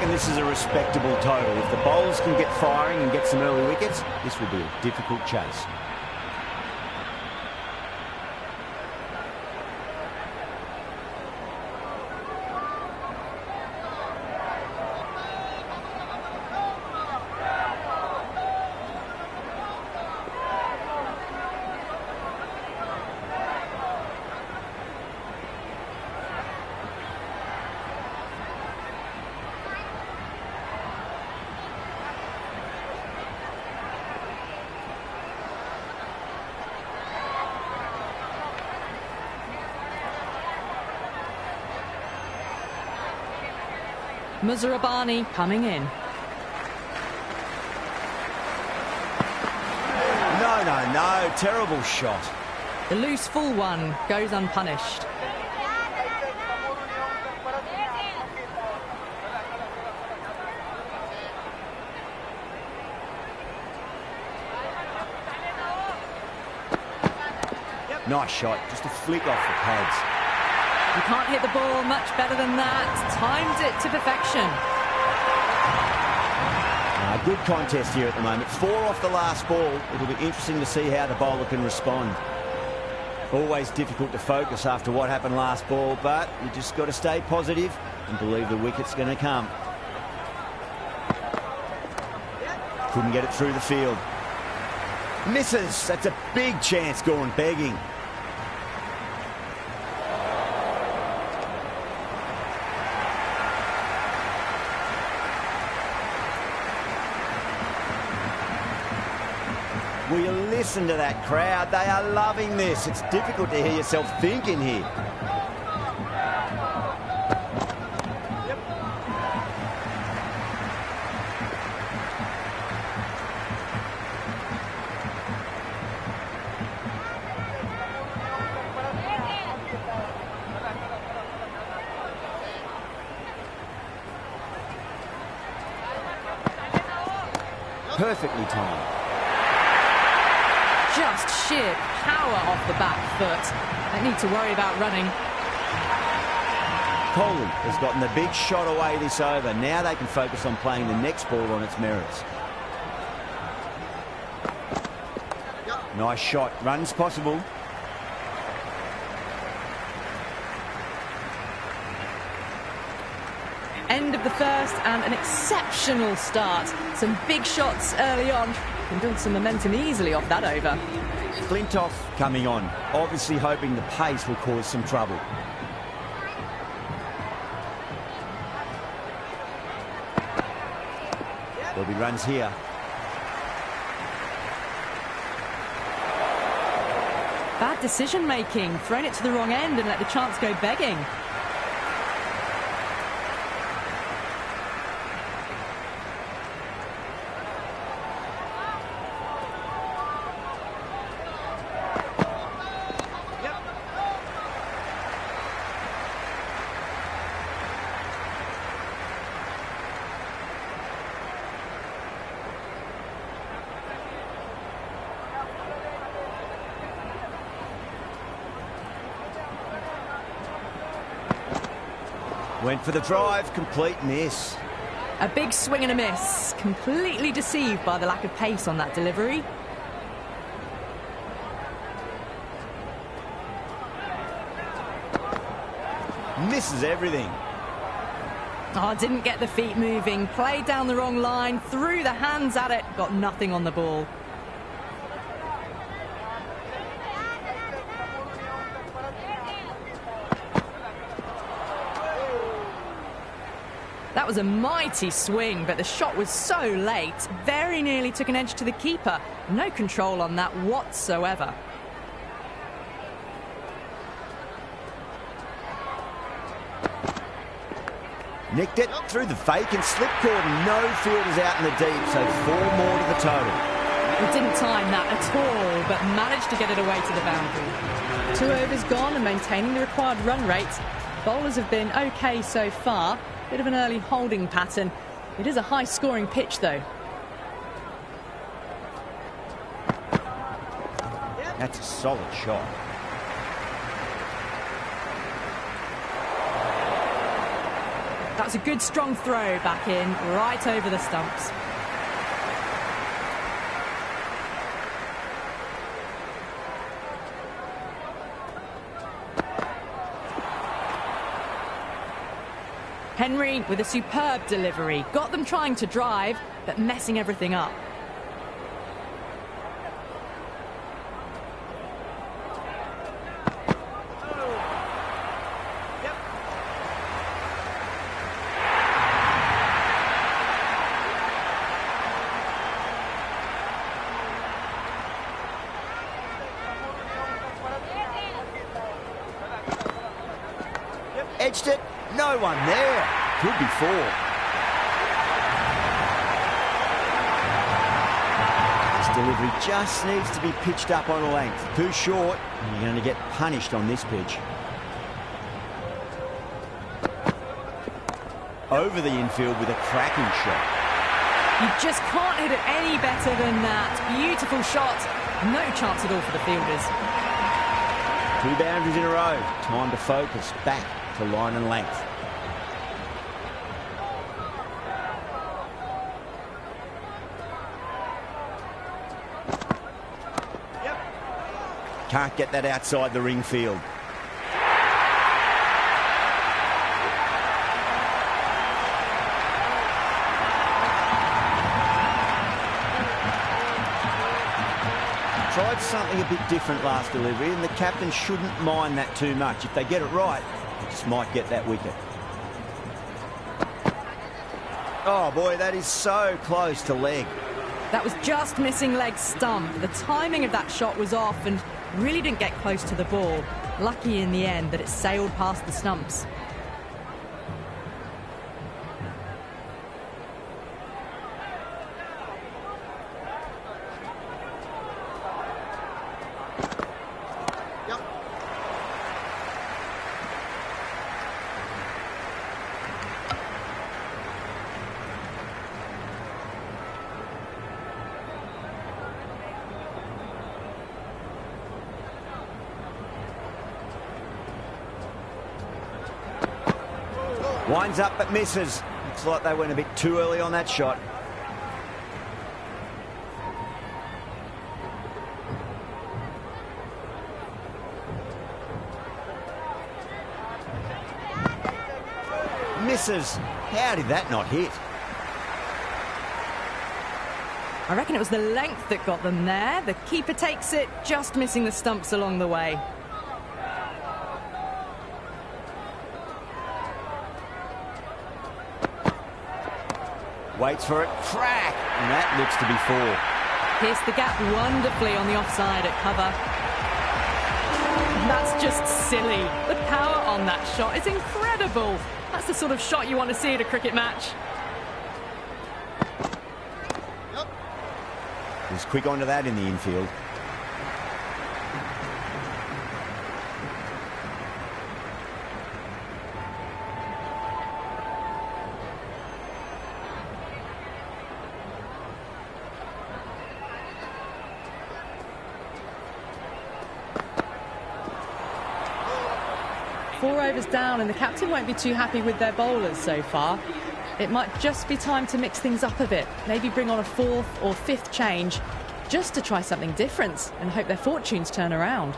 reckon this is a respectable total. If the bowlers can get firing and get some early wickets, this will be a difficult chase. Muzarabani coming in. No, terrible shot. The loose full one goes unpunished. Nice shot, just a flick off the pads. You can't hit the ball much better than that. Timed it to perfection. Good contest here at the moment. 4 off the last ball. It'll be interesting to see how the bowler can respond. Always difficult to focus after what happened last ball, but you just got to stay positive and believe the wicket's going to come. Couldn't get it through the field. Misses. That's a big chance going begging. Will you listen to that crowd? They are loving this. It's difficult to hear yourself thinking here. Perfectly timed. Just sheer power off the back foot. Don't need to worry about running. Kohli has gotten the big shot away this over. Now they can focus on playing the next ball on its merits. Nice shot. Runs possible. End of the first and an exceptional start. Some big shots early on. Can build some momentum easily off that over. Flintoff coming on, obviously hoping the pace will cause some trouble. There'll be runs here. Bad decision making. Thrown it to the wrong end and let the chance go begging. Went for the drive, complete miss. A big swing and a miss. Completely deceived by the lack of pace on that delivery. Misses everything. Oh, didn't get the feet moving. Played down the wrong line. Threw the hands at it. Got nothing on the ball. That was a mighty swing, but the shot was so late. Very nearly took an edge to the keeper. No control on that whatsoever. Nicked it through the fake and slip cordon. No fielders out in the deep, so 4 more to the total. He didn't time that at all, but managed to get it away to the boundary. 2 overs gone and maintaining the required run rate. Bowlers have been okay so far. Bit of an early holding pattern. It is a high-scoring pitch, though. That's a solid shot. was a good strong throw back in, right over the stumps. Henry with a superb delivery. Got them trying to drive, but messing everything up. Edged it. No one there. Could be 4. This delivery just needs to be pitched up on a length. Too short, and you're going to get punished on this pitch. Over the infield with a cracking shot. You just can't hit it any better than that. Beautiful shot. No chance at all for the fielders. 2 boundaries in a row. Time to focus back to line and length. Can't get that outside the ring field. Tried something a bit different last delivery, and the captain shouldn't mind that too much. If they get it right, they just might get that wicket. Oh boy, that is so close to leg. That was just missing leg stump. The timing of that shot was off and really didn't get close to the ball. Lucky in the end that it sailed past the stumps. Winds up but misses. Looks like they went a bit too early on that shot. Misses. How did that not hit? I reckon it was the length that got them there. The keeper takes it, just missing the stumps along the way. Waits for it, crack, and that looks to be 4. Pierced the gap wonderfully on the offside at cover. That's just silly. The power on that shot is incredible. That's the sort of shot you want to see at a cricket match. He's quick onto that in the infield. Four overs down and the captain won't be too happy with their bowlers so far. It might just be time to mix things up a bit. Maybe bring on a 4th or 5th change just to try something different and hope their fortunes turn around.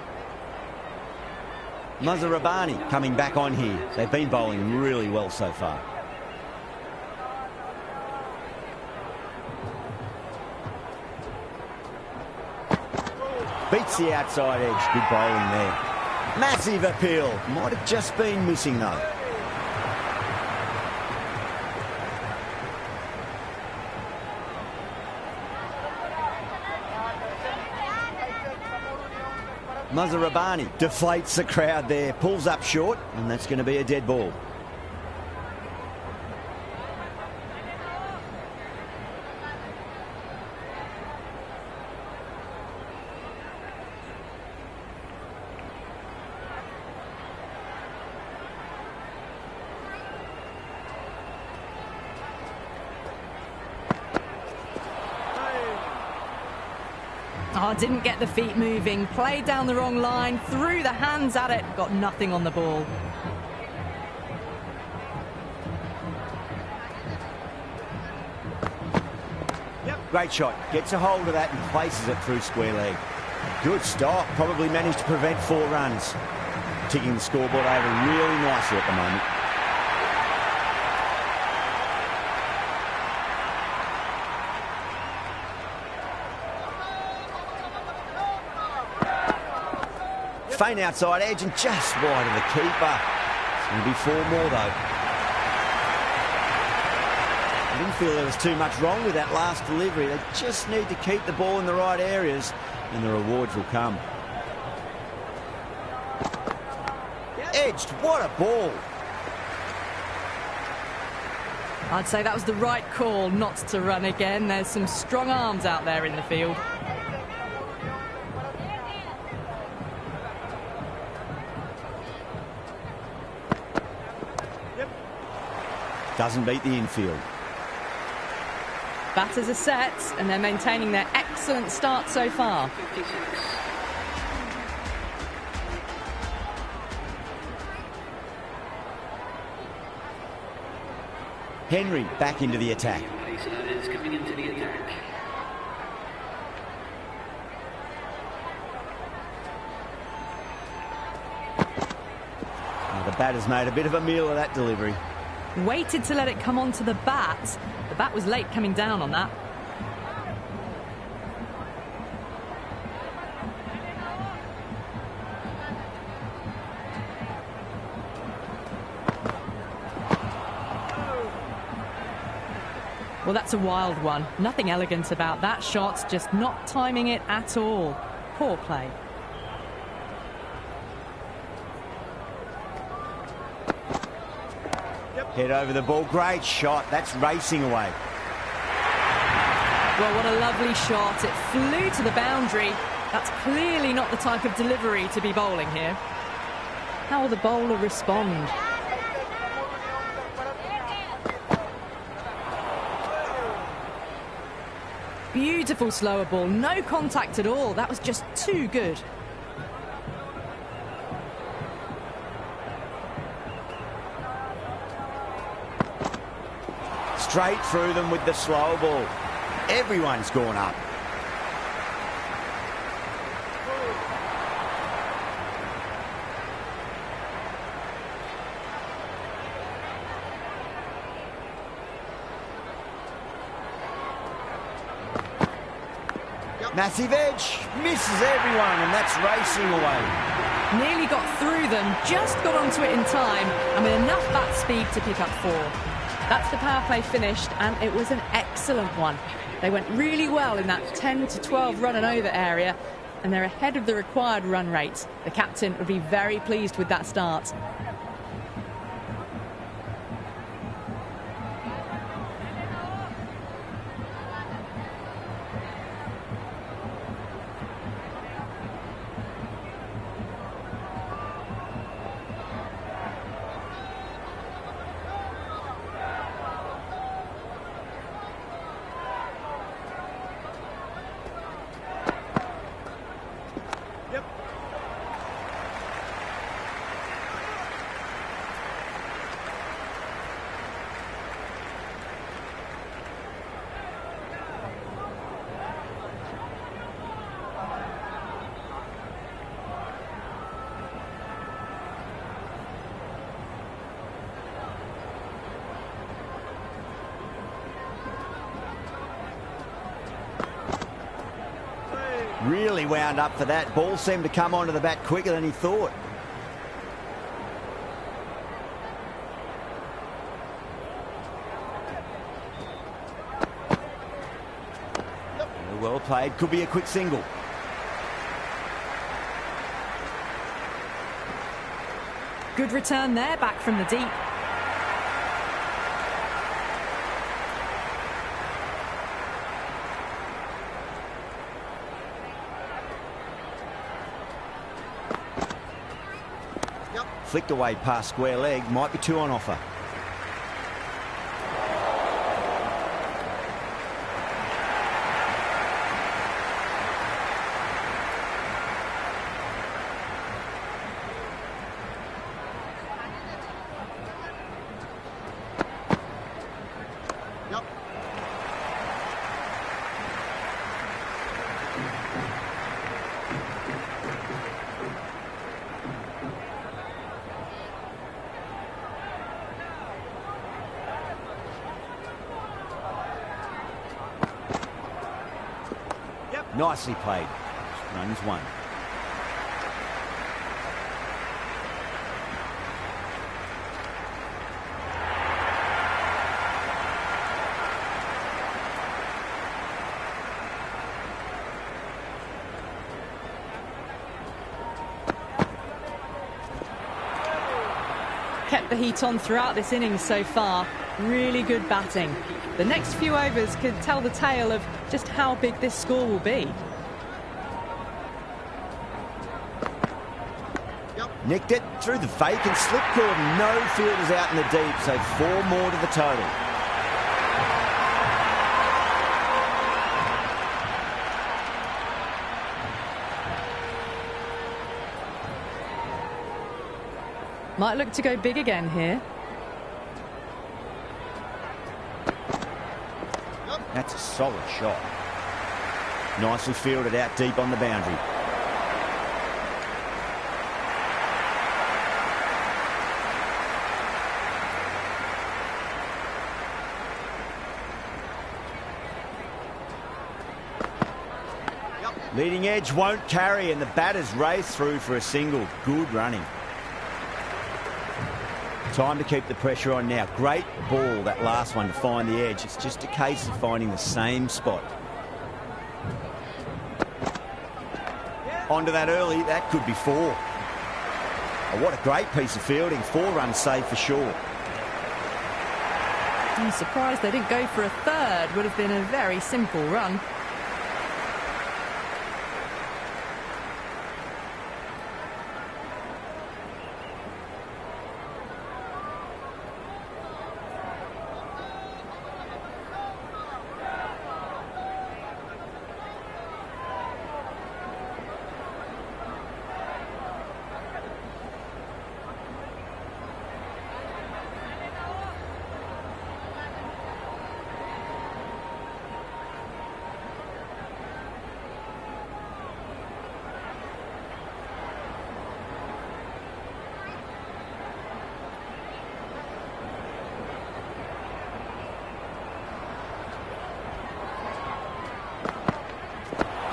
Mazhar Rabbani coming back on here. They've been bowling really well so far. Beats the outside edge. Good bowling there. Massive appeal. Might have just been missing though. Mazhar Rabbani deflates the crowd there, pulls up short, and that's going to be a dead ball. Oh, didn't get the feet moving, played down the wrong line, threw the hands at it, got nothing on the ball. Great shot. Gets a hold of that and places it through square leg. Good stop. Probably managed to prevent 4 runs. Ticking the scoreboard over really nicely at the moment. Feint outside edge and just wide of the keeper. It's going to be 4 more though. I didn't feel there was too much wrong with that last delivery. They just need to keep the ball in the right areas and the rewards will come. Edged, what a ball. I'd say that was the right call not to run again. There's some strong arms out there in the field. Doesn't beat the infield. Batters are set and they're maintaining their excellent start so far. 56. Henry back into the attack. Pacer is coming into the attack. The batter's made a bit of a meal of that delivery. Waited to let it come onto the bat. The bat was late coming down on that. Well, that's a wild one. Nothing elegant about that shot, just not timing it at all. Poor play. Head over the ball, great shot. That's racing away. Well, what a lovely shot. It flew to the boundary. That's clearly not the type of delivery to be bowling here. How will the bowler respond? Beautiful slower ball, no contact at all. That was just too good. Straight through them with the slow ball. Everyone's gone up. Massive edge, misses everyone, and that's racing away. Nearly got through them, just got onto it in time, and with enough bat speed to pick up 4. That's the power play finished, and it was an excellent one. They went really well in that 10 to 12 run and over area, and they're ahead of the required run rate. The captain would be very pleased with that start. Really wound up for that. Ball seemed to come onto the bat quicker than he thought. Well played. Could be a quick single. Good return there, back from the deep. Flicked away past square leg. Might be 2 on offer. Nicely played. Runs one. Kept the heat on throughout this innings so far. Really good batting. The next few overs could tell the tale of just how big this score will be. Nicked it through the vacant slip cordon. No fielders out in the deep, so 4 more to the total. Might look to go big again here. That's a solid shot. Nicely fielded out deep on the boundary. Leading edge won't carry, and the batters race through for a single. Good running. Time to keep the pressure on now. Great ball, that last one, to find the edge. It's just a case of finding the same spot. Onto that early. That could be 4. Oh, what a great piece of fielding. 4 runs saved for sure. I'm surprised they didn't go for a third. Would have been a very simple run.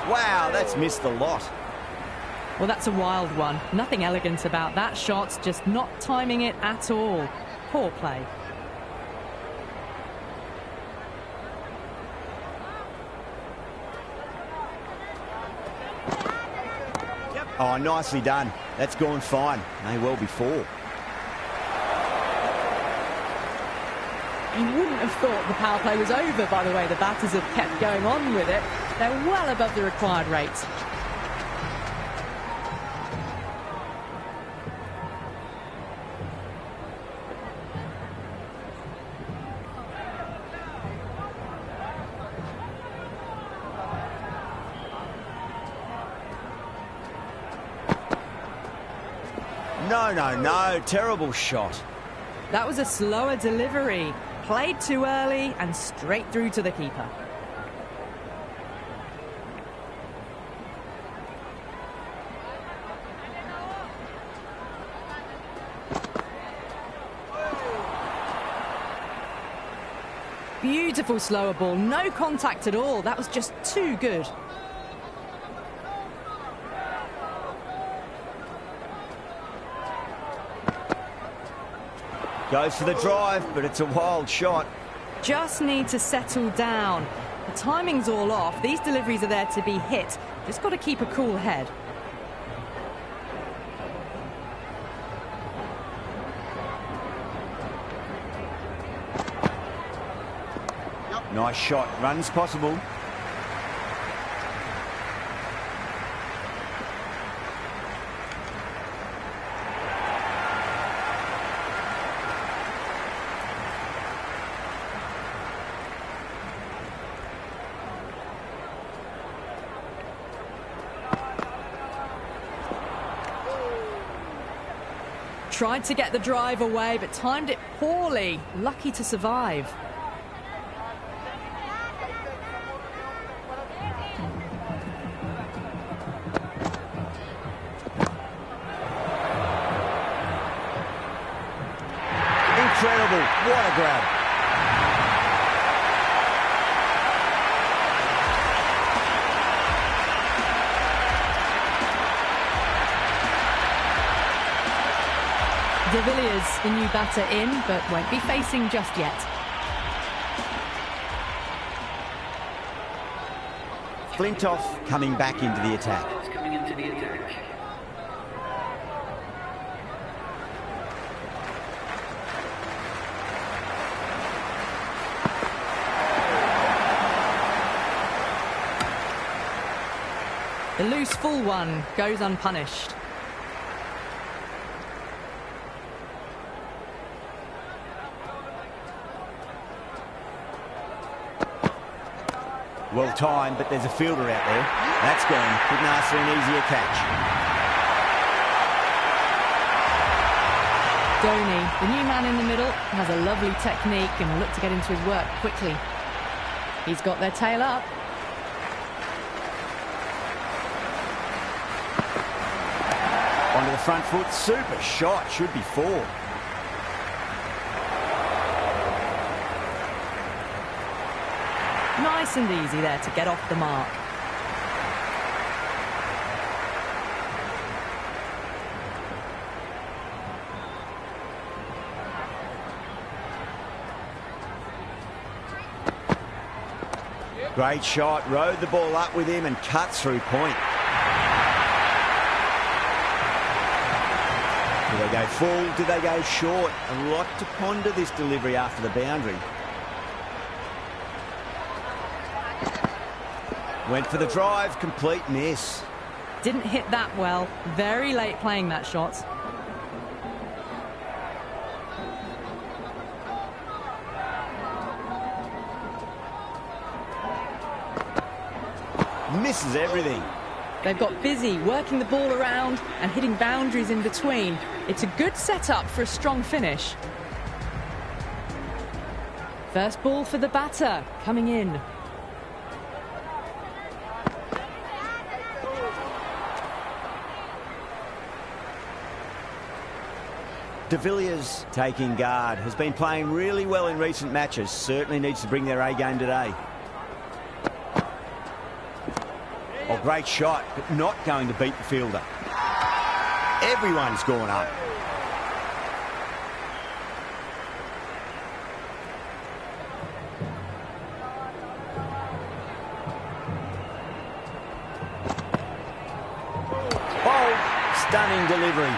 Wow, that's missed a lot. Well, that's a wild one. Nothing elegant about that shot, just not timing it at all. Poor play. Oh, nicely done. That's gone fine. May well be 4. You wouldn't have thought the power play was over by the way the batters have kept going on with it. They're well above the required rate. No. Terrible shot. That was a slower delivery. Played too early and straight through to the keeper. Beautiful slower ball, no contact at all. That was just too good. Goes for the drive, but it's a wild shot. Just need to settle down. The timing's all off. These deliveries are there to be hit. Just got to keep a cool head. Nice shot. Runs possible. Tried to get the drive away, but timed it poorly. Lucky to survive. Incredible. What a grab. De Villiers, the new batter in, but won't be facing just yet. Flintoff coming back into the attack. Coming into the attack. The loose full one goes unpunished. Well timed, but there's a fielder out there. That's gone. Couldn't ask for an easier catch. Dhoni, the new man in the middle, has a lovely technique and will look to get into his work quickly. He's got their tail up. Onto the front foot. Super shot. Should be 4. Nice and easy there to get off the mark. Great shot. Rode the ball up with him and cut through point. Do they go full? Do they go short? A lot to ponder this delivery after the boundary. Went for the drive, complete miss. Didn't hit that well. Very late playing that shot. Misses everything. They've got busy working the ball around and hitting boundaries in between. It's a good setup for a strong finish. First ball for the batter, coming in. De Villiers taking guard. Has been playing really well in recent matches. Certainly needs to bring their A game today. Oh, great shot, but not going to beat the fielder. Everyone's gone up. Oh, stunning delivery.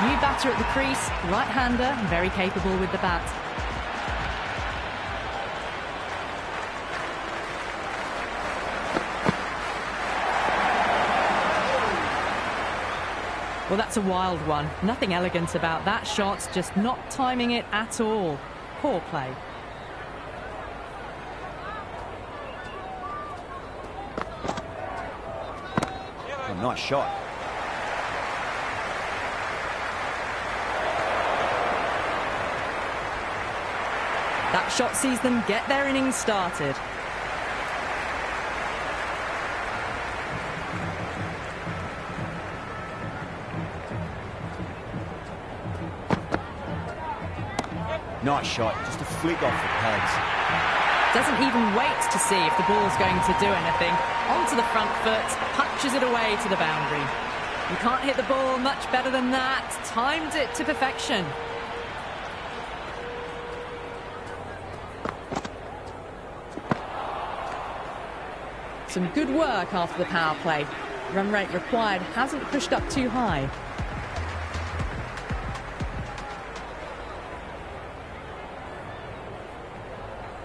New batter at the crease, right-hander, very capable with the bat. Well, that's a wild one. Nothing elegant about that shot, just not timing it at all. Poor play. Oh, nice shot. That shot sees them get their innings started. Nice shot, just a flick off the pads. Doesn't even wait to see if the ball's going to do anything. Onto the front foot, punches it away to the boundary. You can't hit the ball much better than that. Timed it to perfection. Some good work after the power play. Run rate required hasn't pushed up too high.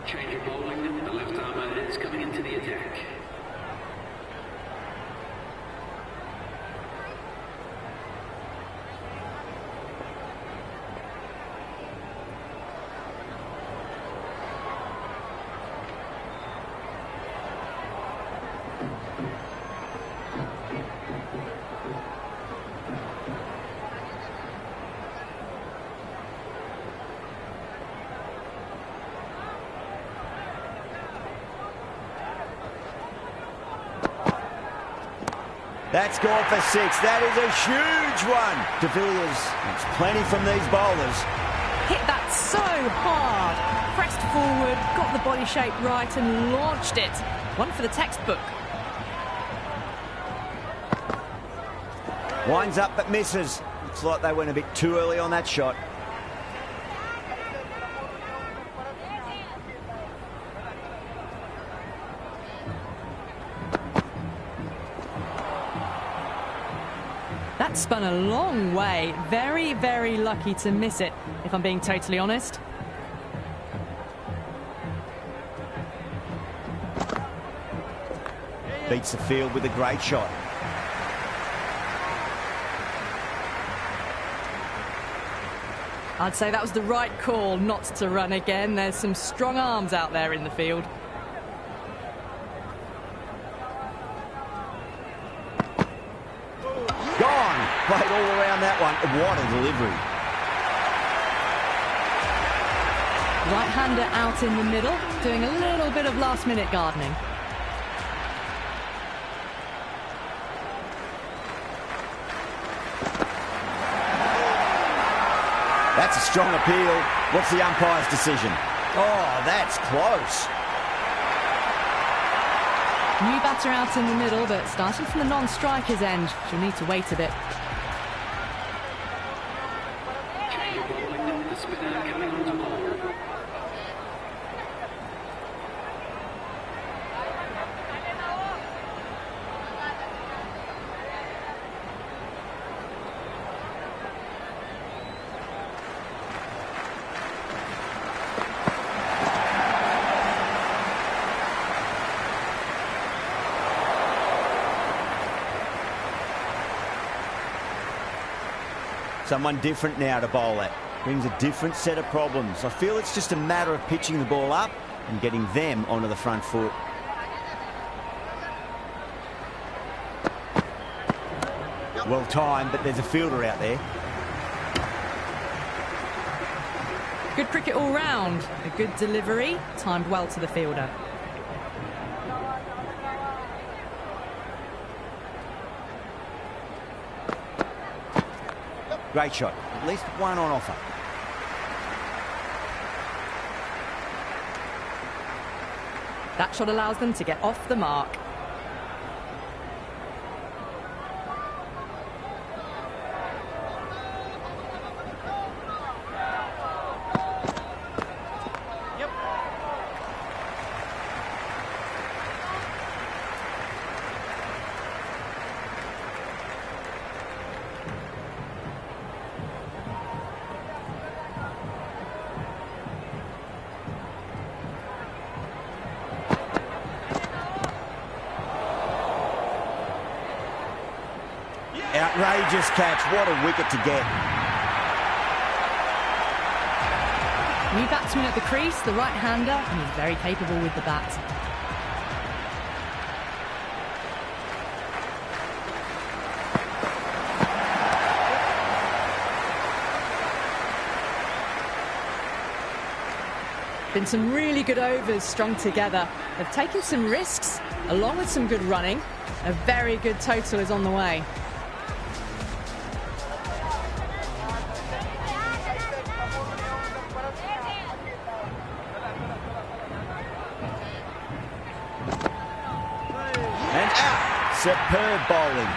Change of bowling. The left armour is coming into the attack. That's gone for 6. That is a huge one. De Villiers makes plenty from these bowlers. Hit that so hard. Pressed forward, got the body shape right and launched it. One for the textbook. Winds up but misses. Looks like they went a bit too early on that shot. That spun a long way. Very, very lucky to miss it, if I'm being totally honest. Beats the field with a great shot. I'd say that was the right call not to run again. There's some strong arms out there in the field. Gone. Played all around that one. What a delivery. Right-hander out in the middle, doing a little bit of last-minute gardening. That's a strong appeal. What's the umpire's decision? Oh, that's close. New batter out in the middle, but starting from the non-striker's end, she'll need to wait a bit. Change of bowling, the spinner coming on to bowl. Someone different now to bowl at. Brings a different set of problems. I feel it's just a matter of pitching the ball up and getting them onto the front foot. Well timed, but there's a fielder out there. Good cricket all round. A good delivery, timed well to the fielder. Great shot. At least one on offer. That shot allows them to get off the mark. Outrageous catch. What a wicket to get. New batsman at the crease, the right-hander, and he's very capable with the bat. Been some really good overs strung together. They've taken some risks, along with some good running. A very good total is on the way. And out. Superb bowling.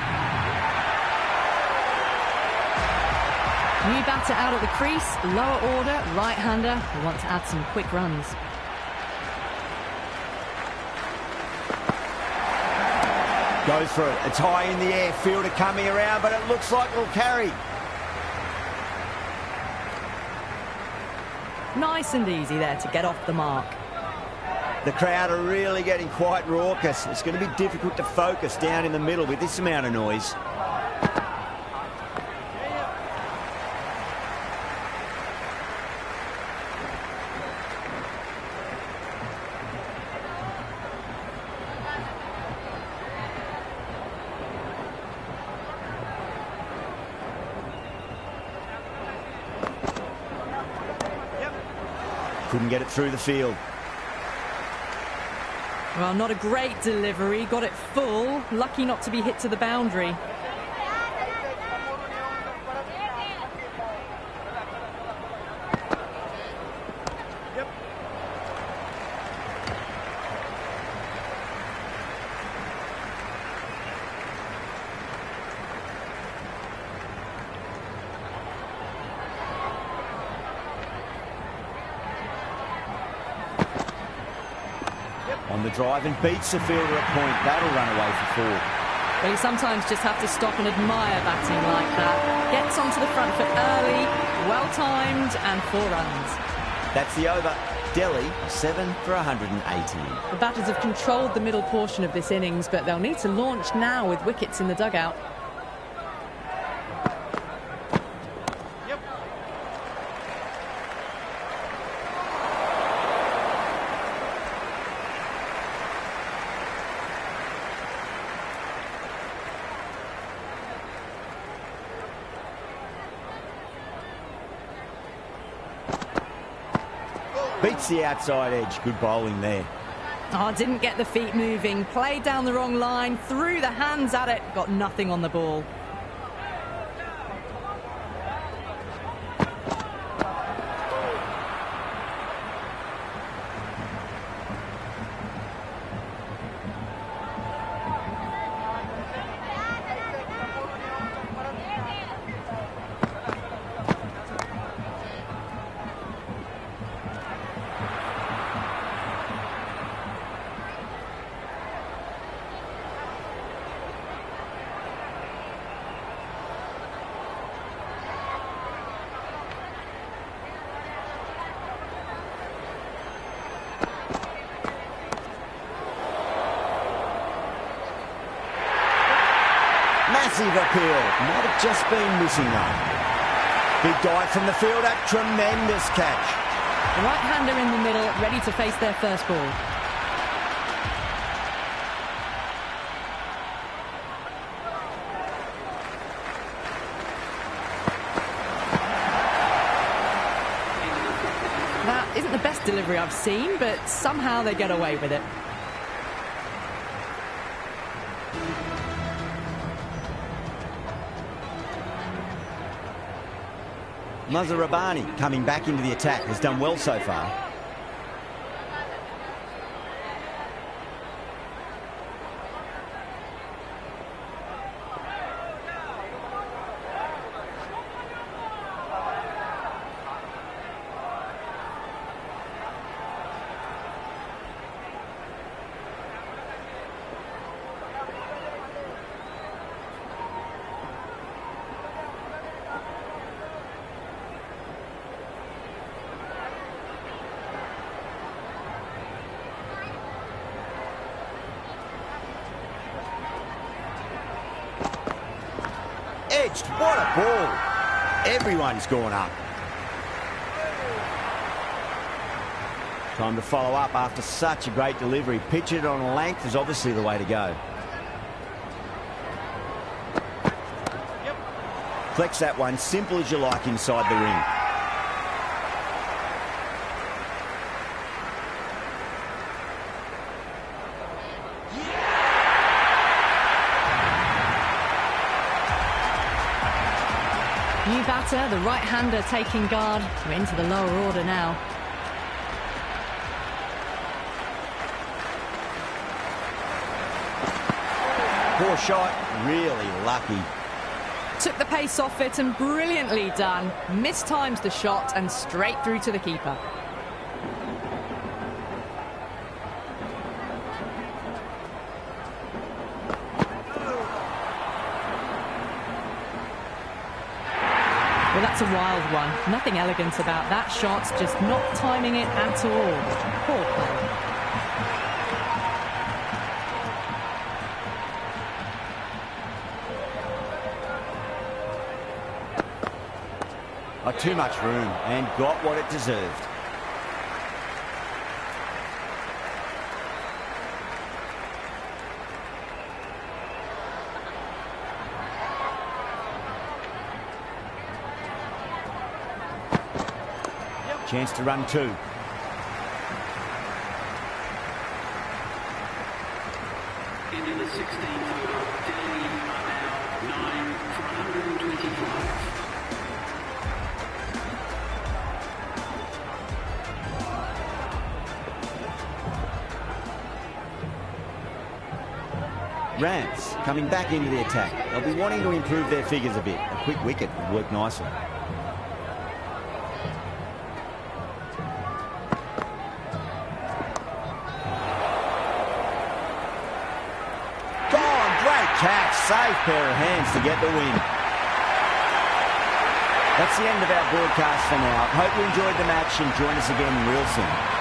New batter out at the crease, lower order, right-hander who want to add some quick runs. Goes for it. It's high in the air. Fielder coming around, but it looks like it'll carry. Nice and easy there to get off the mark. The crowd are really getting quite raucous. It's going to be difficult to focus down in the middle with this amount of noise. Couldn't get it through the field. Well, not a great delivery, got it full, lucky not to be hit to the boundary. On the drive and beats the fielder at point. That'll run away for 4. Well, you sometimes just have to stop and admire batting like that. Gets onto the front foot early, well-timed, and 4 runs. That's the over. Delhi, 7 for 118. The batters have controlled the middle portion of this innings, but they'll need to launch now with wickets in the dugout. Beats the outside edge. Good bowling there. Oh, didn't get the feet moving. Played down the wrong line. Threw the hands at it. Got nothing on the ball. Massive appeal. Might have just been missing though. Big dive from the fielder. Tremendous catch. The right-hander in the middle, ready to face their first ball. That isn't the best delivery I've seen, but somehow they get away with it. Mazhar Rabbani coming back into the attack, has done well so far. Edged, what a ball. Everyone's gone up. Time to follow up after such a great delivery. Pitch it on length is obviously the way to go. Flex that one, simple as you like inside the ring. New batter, the right-hander taking guard. We're into the lower order now. Poor shot, really lucky. Took the pace off it and brilliantly done. Mistimes the shot and straight through to the keeper. Well, that's a wild one. Nothing elegant about that shot, just not timing it at all. Poor play. Too much room and got what it deserved. Chance to run 2. Into the 16th over, Delhi are now 9 for 125. Rams coming back into the attack. They'll be wanting to improve their figures a bit. A quick wicket would work nicely. attack. Safe pair of hands to get the win. That's the end of our broadcast for now. Hope you enjoyed the match and join us again real soon.